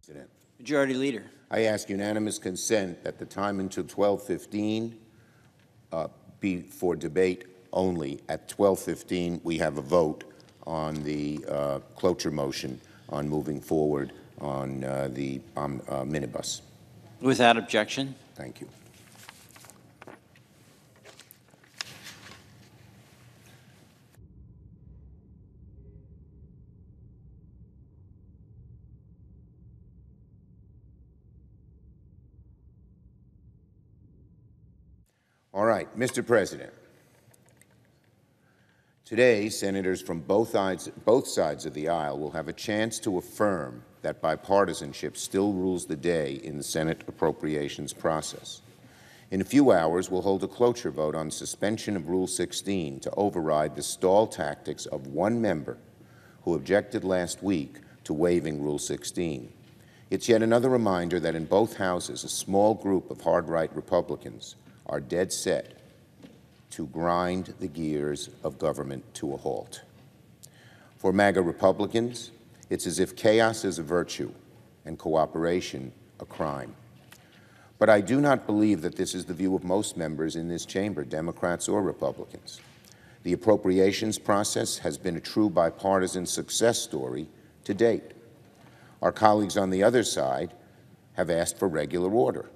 President. Majority Leader. I ask unanimous consent that the time until 12:15 be for debate only. At 12:15, we have a vote on the cloture motion on moving forward on the minibus. Without objection. Thank you. All right, Mr. President. Today, senators from both sides of the aisle will have a chance to affirm that bipartisanship still rules the day in the Senate appropriations process. In a few hours, we'll hold a cloture vote on suspension of Rule 16 to override the stall tactics of one member who objected last week to waiving Rule 16. It's yet another reminder that in both houses, a small group of hard-right Republicans are dead set to grind the gears of government to a halt. For MAGA Republicans, it's as if chaos is a virtue and cooperation a crime. But I do not believe that this is the view of most members in this chamber, Democrats or Republicans. The appropriations process has been a true bipartisan success story to date. Our colleagues on the other side have asked for regular order,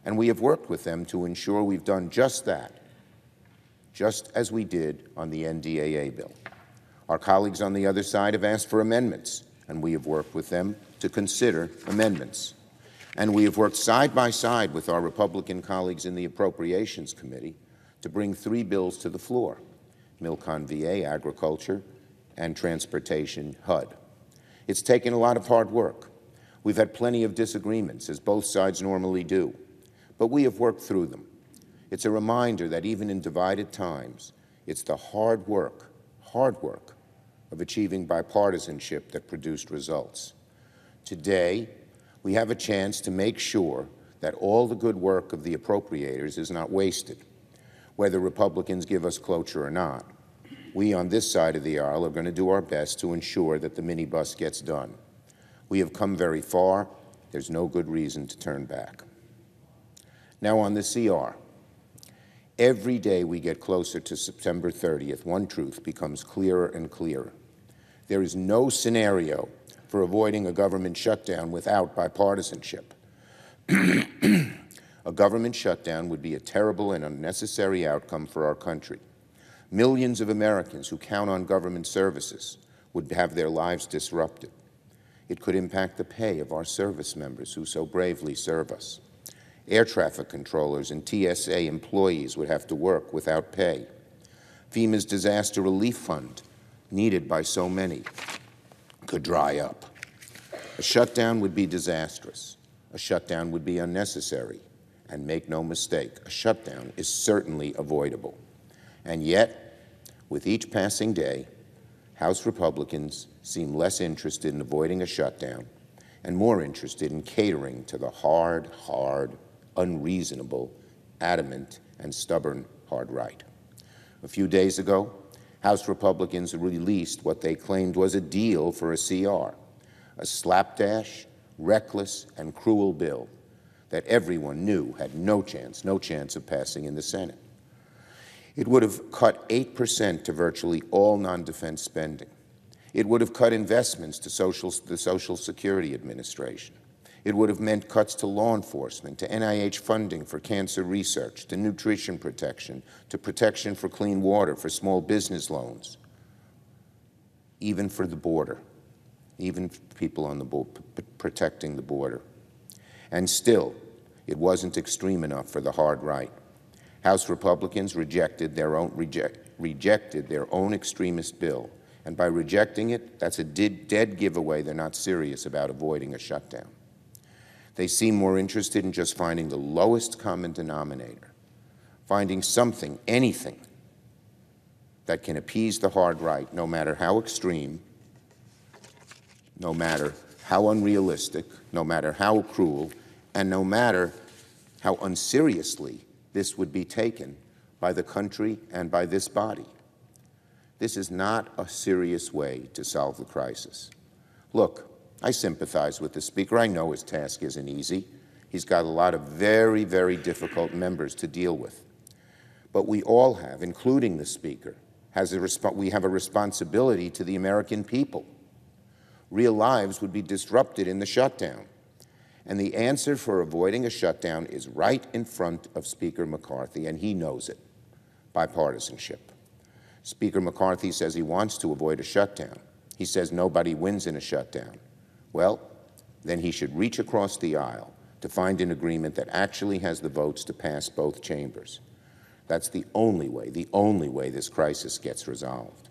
and we have worked with them to ensure we've done just that, just as we did on the NDAA bill. Our colleagues on the other side have asked for amendments, and we have worked with them to consider amendments. And we have worked side by side with our Republican colleagues in the Appropriations Committee to bring 3 bills to the floor: Milcon VA, Agriculture, and Transportation, HUD. It's taken a lot of hard work. We've had plenty of disagreements, as both sides normally do, but we have worked through them. It's a reminder that even in divided times, it's the hard work of achieving bipartisanship that produced results. Today, we have a chance to make sure that all the good work of the appropriators is not wasted. Whether Republicans give us cloture or not, we on this side of the aisle are going to do our best to ensure that the minibus gets done. We have come very far. There's no good reason to turn back. Now on the CR. Every day we get closer to September 30th, one truth becomes clearer and clearer. There is no scenario for avoiding a government shutdown without bipartisanship. A government shutdown would be a terrible and unnecessary outcome for our country. Millions of Americans who count on government services would have their lives disrupted. It could impact the pay of our service members who so bravely serve us. Air traffic controllers and TSA employees would have to work without pay. FEMA's disaster relief fund, needed by so many, could dry up. A shutdown would be disastrous. A shutdown would be unnecessary. And make no mistake, a shutdown is certainly avoidable. And yet, with each passing day, House Republicans seem less interested in avoiding a shutdown and more interested in catering to the hard, unreasonable, adamant, and stubborn hard right. A few days ago, House Republicans released what they claimed was a deal for a CR, a slapdash, reckless, and cruel bill that everyone knew had no chance of passing in the Senate. It would have cut 8% to virtually all non-defense spending. It would have cut investments to the Social Security Administration. It would have meant cuts to law enforcement, to NIH funding for cancer research, to nutrition protection, to protection for clean water, for small business loans, even for the border, even people on the protecting the border. And still, it wasn't extreme enough for the hard right. House Republicans rejected their own extremist bill, and by rejecting it, that's a dead giveaway they're not serious about avoiding a shutdown. They seem more interested in just finding the lowest common denominator, finding something, anything, that can appease the hard right, no matter how extreme, no matter how unrealistic, no matter how cruel, and no matter how unseriously this would be taken by the country and by this body. This is not a serious way to solve the crisis. Look, I sympathize with the Speaker. I know his task isn't easy. He's got a lot of very, very difficult members to deal with. But we all have, including the Speaker, we have a responsibility to the American people. Real lives would be disrupted in the shutdown. And the answer for avoiding a shutdown is right in front of Speaker McCarthy, and he knows it: bipartisanship. Speaker McCarthy says he wants to avoid a shutdown. He says nobody wins in a shutdown. Well, then he should reach across the aisle to find an agreement that actually has the votes to pass both chambers. That's the only way this crisis gets resolved.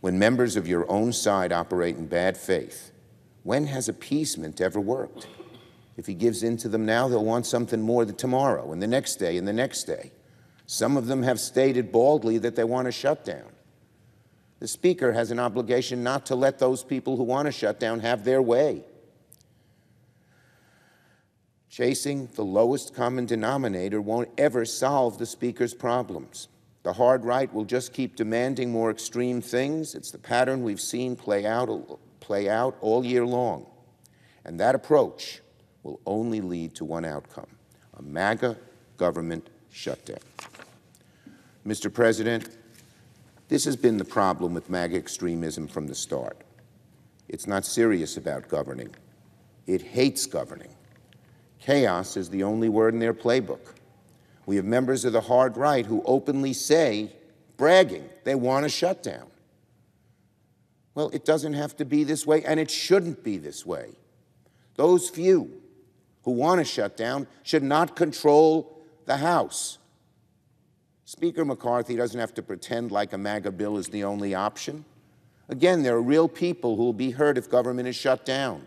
When members of your own side operate in bad faith, when has appeasement ever worked? If he gives in to them now, they'll want something more tomorrow and the next day and the next day. Some of them have stated baldly that they want a shutdown. The Speaker has an obligation not to let those people who want a shutdown have their way. Chasing the lowest common denominator won't ever solve the Speaker's problems. The hard right will just keep demanding more extreme things. It's the pattern we've seen play out all year long. And that approach will only lead to one outcome: a MAGA government shutdown. Mr. President, this has been the problem with MAGA extremism from the start. It's not serious about governing. It hates governing. Chaos is the only word in their playbook. We have members of the hard right who openly say, bragging, they want a shutdown. Well, it doesn't have to be this way, and it shouldn't be this way. Those few who want a shutdown should not control the House. Speaker McCarthy doesn't have to pretend like a MAGA bill is the only option. Again, there are real people who will be hurt if government is shut down.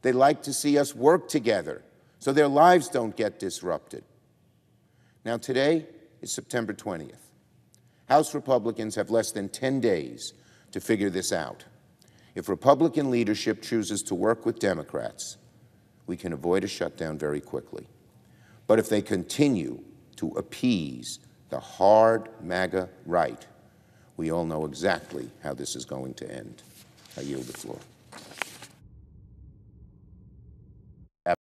They'd like to see us work together so their lives don't get disrupted. Now, today is September 20th. House Republicans have less than 10 days to figure this out. If Republican leadership chooses to work with Democrats, we can avoid a shutdown very quickly. But if they continue to appease the hard MAGA right, we all know exactly how this is going to end. I yield the floor.